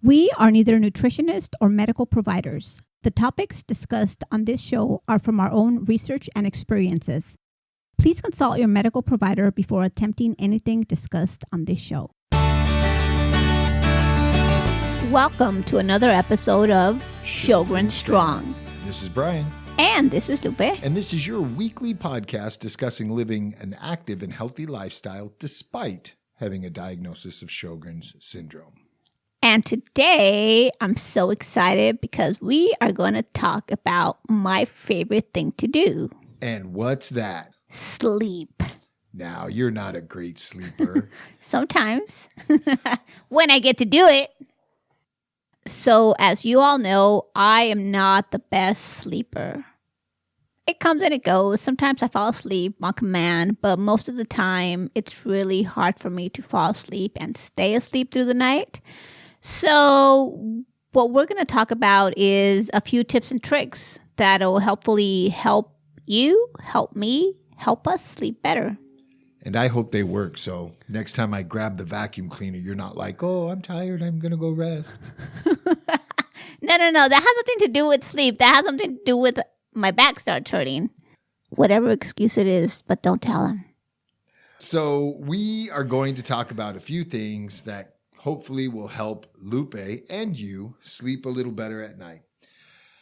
We are neither nutritionists or medical providers. The topics discussed on this show are from our own research and experiences. Please consult your medical provider before attempting anything discussed on this show. Welcome to another episode of Sjogren Strong. This is Brian. And this is Lupe. And this is your weekly podcast discussing living an active and healthy lifestyle despite having a diagnosis of Sjogren's syndrome. And today, I'm so excited because we are going to talk about my favorite thing to do. And what's that? Sleep. Now, you're not a great sleeper. Sometimes, when I get to do it. So, as you all know, I am not the best sleeper. It comes and it goes. Sometimes I fall asleep on command, but most of the time, it's really hard for me to fall asleep and stay asleep through the night. So, what we're going to talk about is a few tips and tricks that will hopefully help you, help me, help us sleep better. And I hope they work. So next time I grab the vacuum cleaner, you're not like, oh, I'm tired. I'm going to go rest. No. That has nothing to do with sleep. That has something to do with my back starts hurting. Whatever excuse it is, but don't tell him. So we are going to talk about a few things that hopefully will help Lupe and you sleep a little better at night.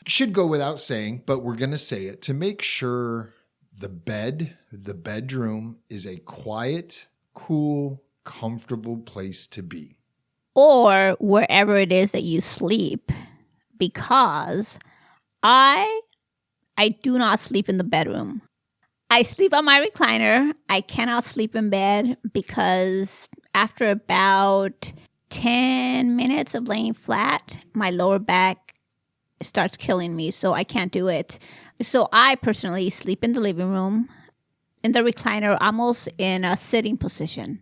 Should go without saying, but we're going to say it to make sure the bedroom is a quiet, cool, comfortable place to be. Or wherever it is that you sleep. Because I do not sleep in the bedroom. I sleep on my recliner. I cannot sleep in bed because after about 10 minutes of laying flat, my lower back starts killing me, so I can't do it. So I personally sleep in the living room, in the recliner, almost in a sitting position.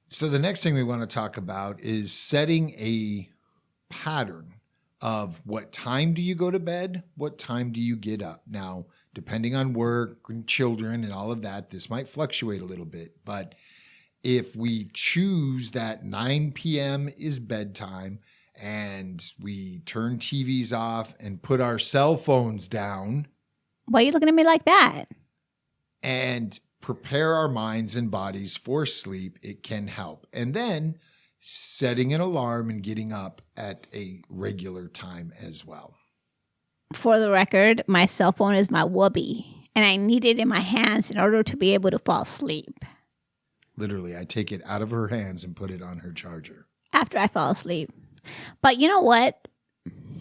So the next thing we want to talk about is setting a pattern of what time do you go to bed, what time do you get up. Now, depending on work and children and all of that, this might fluctuate a little bit, but if we choose that 9 p.m. is bedtime and we turn TVs off and put our cell phones down. Why are you looking at me like that? And prepare our minds and bodies for sleep, it can help. And then setting an alarm and getting up at a regular time as well. For the record, my cell phone is my whoopee, and I need it in my hands in order to be able to fall asleep. Literally, I take it out of her hands and put it on her charger. After I fall asleep. But you know what?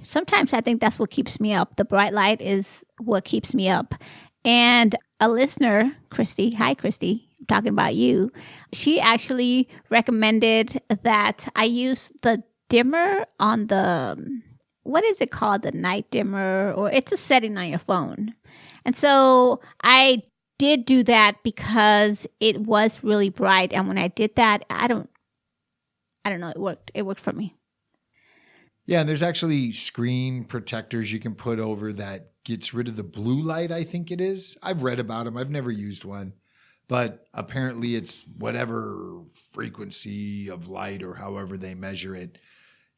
Sometimes I think that's what keeps me up. The bright light is what keeps me up. And a listener, Christy, hi Christy, I'm talking about you. She actually recommended that I use the dimmer on the, what is it called? The night dimmer, or it's a setting on your phone. And so I did do that because it was really bright. And when I did that, I don't know, it worked. It worked for me. Yeah, and there's actually screen protectors you can put over that gets rid of the blue light, I think it is. I've read about them. I've never used one. But apparently it's whatever frequency of light or however they measure it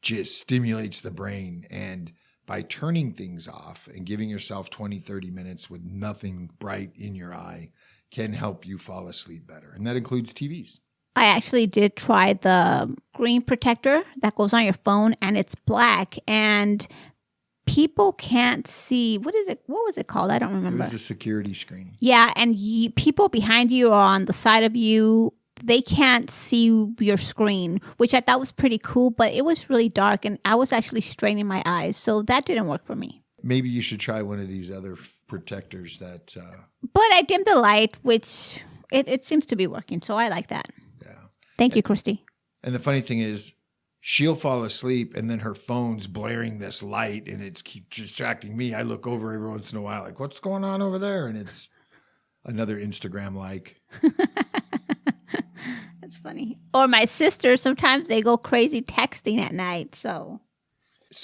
just stimulates the brain. And by turning things off and giving yourself 20, 30 minutes with nothing bright in your eye can help you fall asleep better. And that includes TVs. I actually did try the screen protector that goes on your phone, and it's black, and people can't see. What is it? What was it called? I don't remember. It was a security screen. Yeah, and people behind you or on the side of you, they can't see your screen, which I thought was pretty cool, but it was really dark, and I was actually straining my eyes, so that didn't work for me. Maybe you should try one of these other protectors that... But I dimmed the light, which it seems to be working, so I like that. Thank you, Christy. And the funny thing is, she'll fall asleep and then her phone's blaring this light and it's keep distracting me. I look over every once in a while like, what's going on over there? And it's another Instagram like. That's funny. Or my sister, sometimes they go crazy texting at night. So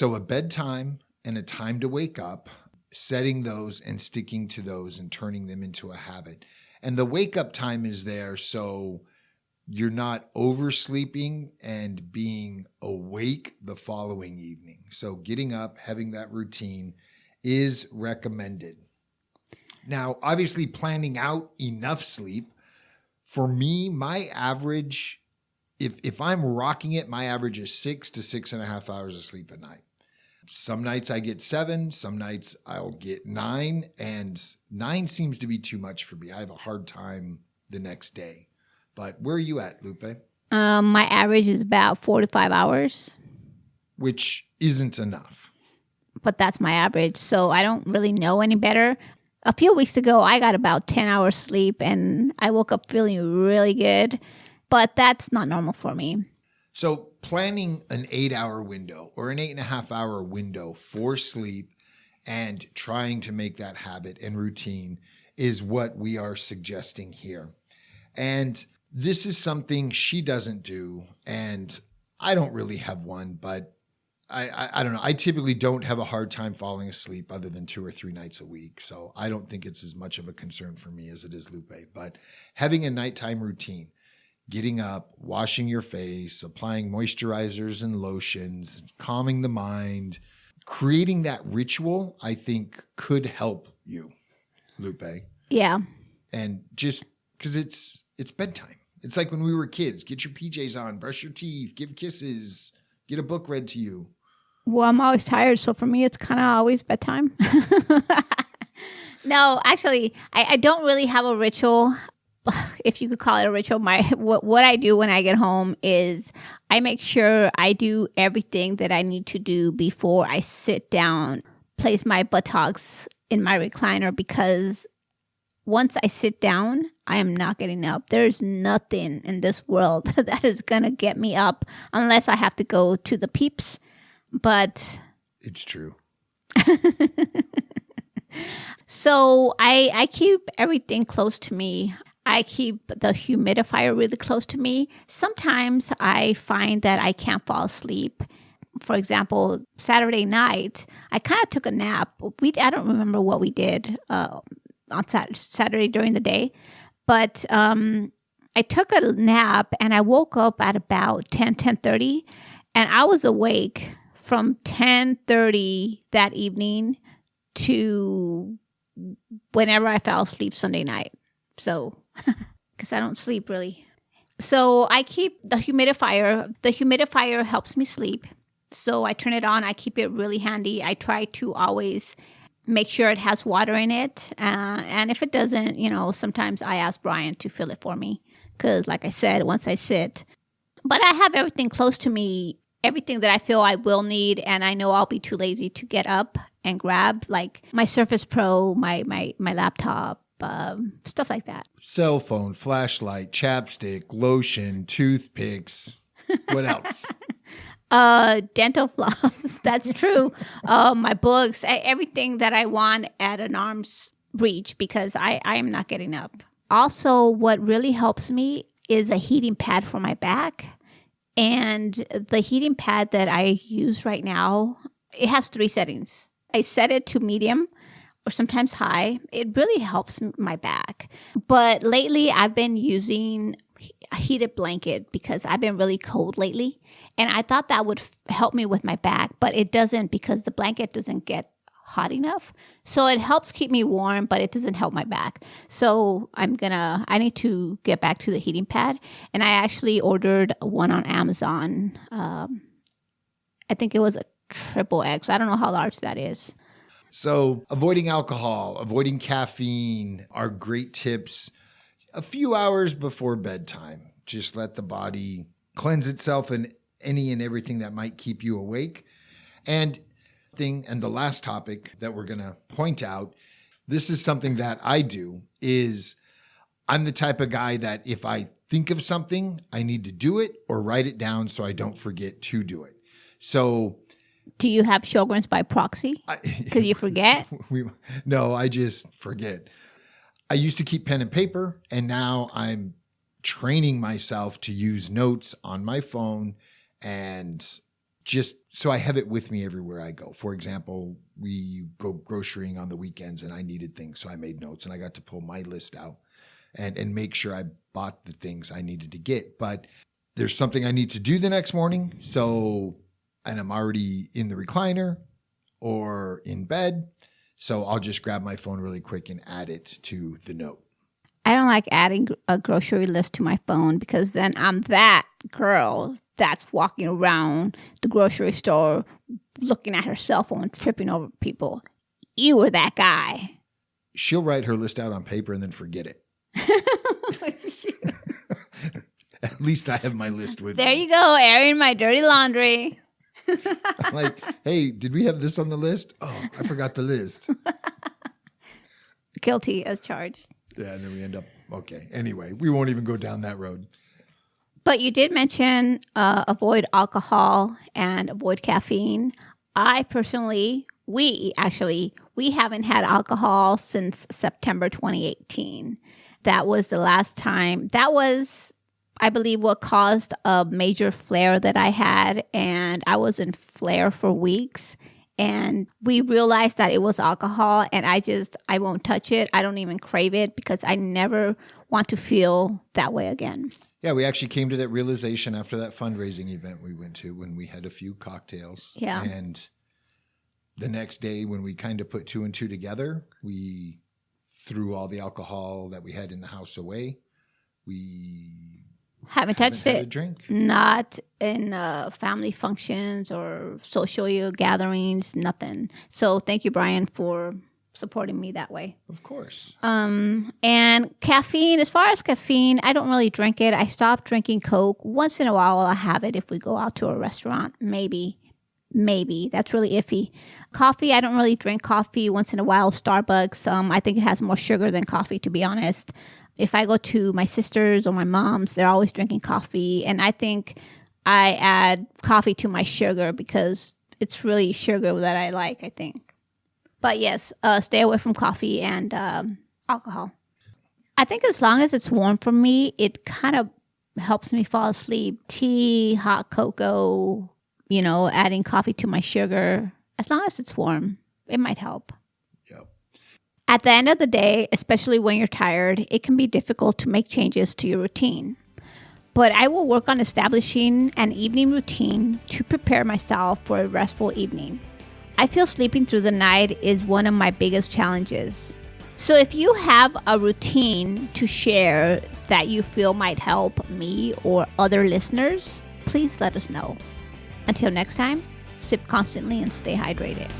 a bedtime and a time to wake up, setting those and sticking to those and turning them into a habit. And the wake up time is there so you're not oversleeping and being awake the following evening. So getting up, having that routine is recommended. Now, obviously planning out enough sleep. For me, my average, if I'm rocking it, my average is 6 to 6.5 hours of sleep at night. Some nights I get 7, some nights I'll get 9, and 9 seems to be too much for me. I have a hard time the next day. But where are you at, Lupe? My average is about 4 to 5 hours. Which isn't enough. But that's my average, so I don't really know any better. A few weeks ago, I got about 10 hours sleep, and I woke up feeling really good. But that's not normal for me. So planning an 8-hour window or an 8.5-hour window for sleep and trying to make that habit and routine is what we are suggesting here. And this is something she doesn't do, and I don't really have one, but I don't know. I typically don't have a hard time falling asleep other than 2 or 3 nights a week. So I don't think it's as much of a concern for me as it is Lupe. But having a nighttime routine, getting up, washing your face, applying moisturizers and lotions, calming the mind, creating that ritual, I think could help you, Lupe. Yeah. And just because it's bedtime. It's like when we were kids. Get your PJs on, brush your teeth, give kisses, get a book read to you. Well, I'm always tired, so for me, it's kind of always bedtime. No, actually, I don't really have a ritual, if you could call it a ritual. What I do when I get home is I make sure I do everything that I need to do before I sit down, place my buttocks in my recliner, because once I sit down, I am not getting up. There's nothing in this world that is going to get me up unless I have to go to the peeps. But it's true. So I keep everything close to me. I keep the humidifier really close to me. Sometimes I find that I can't fall asleep. For example, Saturday night, I kind of took a nap. I don't remember what we did on Saturday during the day, but I took a nap and I woke up at about 10:30, and I was awake from 10:30 that evening to whenever I fell asleep Sunday night. So, because I don't sleep really. So I keep the humidifier. The humidifier helps me sleep. So I turn it on. I keep it really handy. I try to always make sure it has water in it. And if it doesn't, sometimes I ask Brian to fill it for me. Because like I said, once I sit. But I have everything close to me. Everything that I feel I will need, and I know I'll be too lazy to get up and grab, like my Surface Pro, my laptop, stuff like that. Cell phone, flashlight, chapstick, lotion, toothpicks. What else? Dental floss. That's true. My books, everything that I want at an arm's reach, because I am not getting up. Also, what really helps me is a heating pad for my back. And the heating pad that I use right now, it has 3 settings. I set it to medium or sometimes high. It really helps my back. But lately, I've been using a heated blanket because I've been really cold lately. And I thought that would help me with my back, but it doesn't, because the blanket doesn't get hot enough. So it helps keep me warm, but it doesn't help my back. So I need to get back to the heating pad. And I actually ordered one on Amazon. I think it was a XXX. I don't know how large that is. So avoiding alcohol, avoiding caffeine are great tips. A few hours before bedtime, just let the body cleanse itself and any and everything that might keep you awake. And the last topic that we're going to point out, this is something that I do, is I'm the type of guy that if I think of something, I need to do it or write it down so I don't forget to do it. So do you have Sjogren's by proxy? Because you forget? No, I just forget. I used to keep pen and paper, and now I'm training myself to use notes on my phone, and just so I have it with me everywhere I go. For example, we go grocerying on the weekends and I needed things, so I made notes and I got to pull my list out. and make sure I bought the things I needed to get. But there's something I need to do the next morning. And I'm already in the recliner or in bed. So I'll just grab my phone really quick and add it to the note. I don't like adding a grocery list to my phone because then I'm that girl that's walking around the grocery store looking at her cell phone, tripping over people. You were that guy. She'll write her list out on paper and then forget it. At least I have my list with me. There you go, airing my dirty laundry. I'm like, hey, did we have this on the list? Oh, I forgot the list. Guilty as charged. Yeah, and then we end up, okay. Anyway, we won't even go down that road. But you did mention avoid alcohol and avoid caffeine. I personally, we haven't had alcohol since September 2018. That was the last time. That was, I believe, what caused a major flare that I had. And I was in flare for weeks. And we realized that it was alcohol. And I won't touch it. I don't even crave it because I never want to feel that way again. Yeah, we actually came to that realization after that fundraising event we went to when we had a few cocktails. Yeah. And the next day when we kind of put two and two together, we threw all the alcohol that we had in the house away. We haven't touched had it. A drink. Not in family functions or social gatherings, nothing. So thank you, Brian, for supporting me that way. Of course. And caffeine, as far as caffeine, I don't really drink it. I stopped drinking Coke. Once in a while, I'll have it if we go out to a restaurant. Maybe. That's really iffy. Coffee, I don't really drink coffee. Once in a while, Starbucks. I think it has more sugar than coffee, to be honest. If I go to my sisters or my mom's, they're always drinking coffee. And I think I add coffee to my sugar because it's really sugar that I like, I think. But yes, stay away from coffee and alcohol. I think as long as it's warm for me, it kind of helps me fall asleep. Tea, hot cocoa, adding coffee to my sugar. As long as it's warm, it might help. Yep. At the end of the day, especially when you're tired, it can be difficult to make changes to your routine. But I will work on establishing an evening routine to prepare myself for a restful evening. I feel sleeping through the night is one of my biggest challenges. So if you have a routine to share that you feel might help me or other listeners, please let us know. Until next time, sip constantly and stay hydrated.